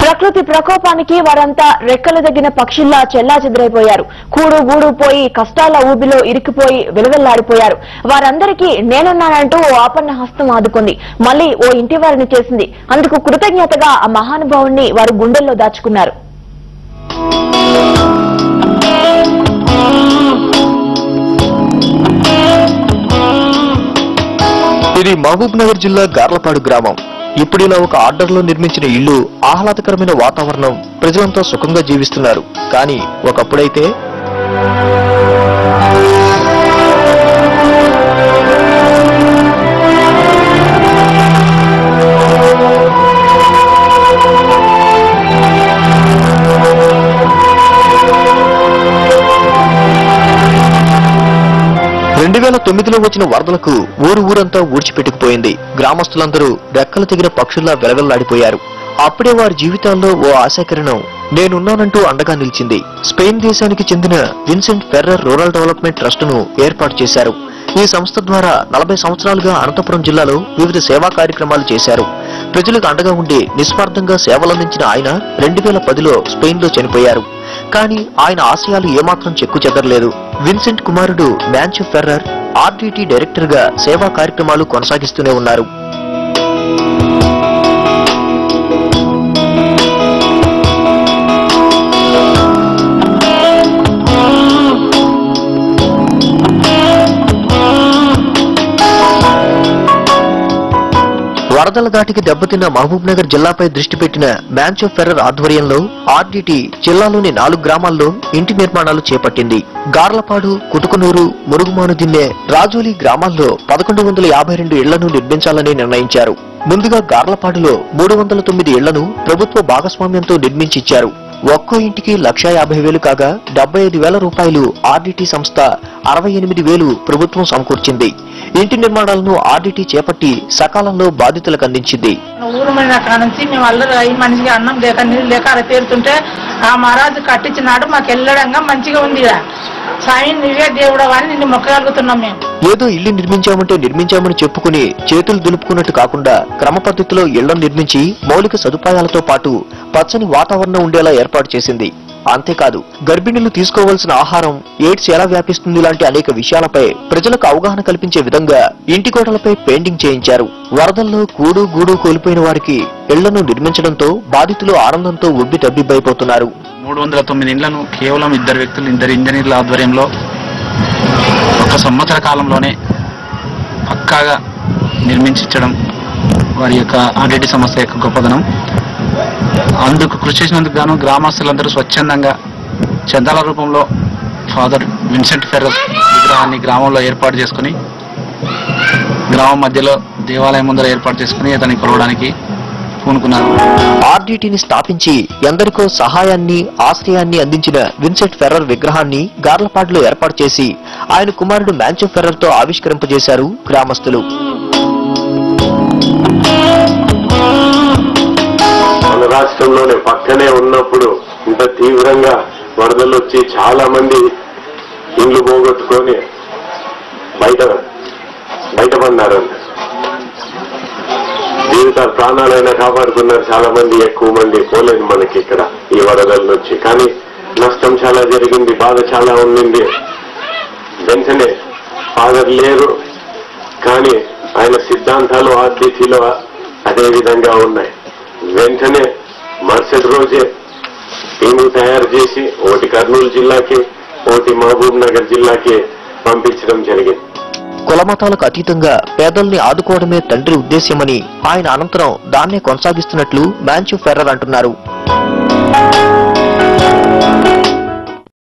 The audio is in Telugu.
ప్రకృతి ప్రకోపానికి వారంతా రెక్కలు దగ్గిన పక్షుల్లా చెల్లాచెదరైపోయారు. కూడు గూడు పోయి కష్టాల ఊబిలో ఇరికిపోయి విలవెల్లాడిపోయారు. వారందరికీ నేనున్నానంటూ ఓ ఆపన్న హస్తం ఆదుకుంది. మళ్లీ ఓ ఇంటి వారిని చేసింది. అందుకు కృతజ్ఞతగా ఆ మహానుభావుణ్ణి వారు గుండెల్లో దాచుకున్నారు. ఇది మహబూబ్ నగర్ జిల్లా గార్లపాడు గ్రామం. ఇప్పుడిలా ఒక ఆర్డర్లో నిర్మించిన ఇల్లు, ఆహ్లాదకరమైన వాతావరణం, ప్రజలంతా సుఖంగా జీవిస్తున్నారు. కానీ ఒకప్పుడైతే వచ్చిన వరదలకు ఊరంతా ఊడ్చిపెట్టుకుపోయింది. గ్రామస్తులందరూ రెక్కలు తెగిన పక్షుల్లా వెలవెల్లాడిపోయారు. అప్పుడే వారి జీవితాల్లో ఓ ఆశాకిరణం నేనున్నానంటూ అండగా నిలిచింది. స్పెయిన్ దేశానికి చెందిన విన్సెంట్ ఫెర్రర్ రూరల్ డెవలప్మెంట్ ట్రస్టును ఏర్పాటు చేశారు. ఈ సంస్థ ద్వారా 40 సంవత్సరాలుగా అనంతపురం జిల్లాలో వివిధ సేవా కార్యక్రమాలు చేశారు. ప్రజలకు అండగా ఉండి నిస్వార్థంగా సేవలందించిన ఆయన 2010లో స్పెయిన్లో చనిపోయారు. కానీ ఆయన ఆశయాలు ఏమాత్రం చెక్కు చెదరలేదు. విన్సెంట్ కుమారుడు మ్యాన్చో ఫెర్రర్ ఆర్డిటి డైరెక్టర్ గా సేవా కార్యక్రమాలు కొనసాగిస్తూనే ఉన్నారు. వరదల దాటికి దెబ్బతిన్న మహబూబ్ నగర్ జిల్లాపై దృష్టి పెట్టిన మ్యాన్చో ఫెర్రర్ ఆధ్వర్యంలో ఆర్డిటి జిల్లాలోని 4 గ్రామాల్లో ఇంటి నిర్మాణాలు చేపట్టింది. గార్లపాడు, కుటుకునూరు, మురుగుమానుదిన్నె, రాజోలి గ్రామాల్లో 1152 ఇళ్లను నిర్మించాలని నిర్ణయించారు. ముందుగా గార్లపాడులో 309 ఇళ్లను ప్రభుత్వ భాగస్వామ్యంతో నిర్మించిచ్చారు. ఒక్కో ఇంటికి 1,50,000 కాగా 75,000 రూపాయలు ఆర్డిటి సంస్థ, 68,000 ప్రభుత్వం సమకూర్చింది. ఇంటి నిర్మాణాలను ఆర్డిటి చేపట్టి సకాలంలో బాధితులకు అందించింది. మనిషికి అన్నం లేక నీళ్ళు లేక అలా పేరుతుంటే ఆ మహారాజు కట్టించినాడు. మాకు వెళ్ళడంగా మంచిగా ఉంది. సాయి నువ్వే దేవుడు అని నిన్ను మొక్కగలుగుతున్నాం. మేము ఏదో ఇల్లు నిర్మించామని చెప్పుకుని చేతులు దులుపుకున్నట్టు కాకుండా క్రమ పద్ధతిలో ఇళ్లను నిర్మించి మౌలిక సదుపాయాలతో పాటు పచ్చని వాతావరణం ఉండేలా ఏర్పాటు చేసింది. అంతేకాదు గర్భిణులు తీసుకోవాల్సిన ఆహారం, ఎయిడ్స్ ఎలా వ్యాపిస్తుంది లాంటి అనేక విషయాలపై ప్రజలకు అవగాహన కల్పించే విధంగా ఇంటి గోడలపై పెయింటింగ్ చేయించారు. వరదల్లో కూడు గూడు కోల్పోయిన వారికి ఇళ్లను నిర్మించడంతో బాధితులు ఆనందంతో ఉబ్బి తబ్బిబ్బైపోతున్నారు. 309 ఇండ్లను కేవలం 2 వ్యక్తులు, 2 ఇంజనీర్ల ఆధ్వర్యంలో 1 సంవత్సర కాలంలోనే పక్కాగా నిర్మించడం వారి యొక్క ఆర్డిటి సంస్థ యొక్క గొప్పదనం. అందుకు కృషి చేసినందుకు గాను గ్రామస్తులందరూ స్వచ్ఛందంగా చందాల రూపంలో ఫాదర్ విన్సెంట్ ఫెర్రర్ విగ్రహాన్ని గ్రామంలో ఏర్పాటు చేసుకుని, గ్రామం మధ్యలో దేవాలయం ముందర ఏర్పాటు చేసుకుని అతన్ని కొలవడానికి పూనుకున్నారు. ఆర్డిటిని స్థాపించి ఎందరికో సహాయాన్ని, ఆశ్రయాన్ని అందించిన విన్సెంట్ ఫెర్రర్ విగ్రహాన్ని గార్లపాడులో ఏర్పాటు చేసి ఆయన కుమారుడు మ్యాన్చో ఫెర్రర్ తో ఆవిష్కరింపజేశారు గ్రామస్తులు. మన రాష్ట్రంలోనే పక్కనే ఉన్నప్పుడు ఇంత తీవ్రంగా వరదలు వచ్చి చాలా మంది ఇండ్లు పోగొట్టుకొని బయటపడినారంట. జీవితాలు, ప్రాణాలైనా కాపాడుకున్నారు చాలా మంది. ఎక్కువ మంది పోలేదు మనకి ఇక్కడ ఈ వరదల నుంచి. కానీ నష్టం చాలా జరిగింది, బాధ చాలా ఉండింది. వెంటనే ఫాదర్ లేరు, కానీ ఆయన సిద్ధాంతాలు ఆర్డిటిలో అదే విధంగా ఉన్నాయి. వెంటనే మరుసటి రోజే టీము తయారు చేసి ఒకటి కర్నూలు జిల్లాకి, ఒకటి మహబూబ్ నగర్ జిల్లాకి పంపించడం జరిగింది. కులమతాలకు అతీతంగా పేదల్ని ఆదుకోవడమే తండ్రి ఉద్దేశ్యమని ఆయన అనంతరం దాన్నే కొనసాగిస్తున్నట్లు మ్యాన్చో ఫెర్రర్ అంటున్నారు.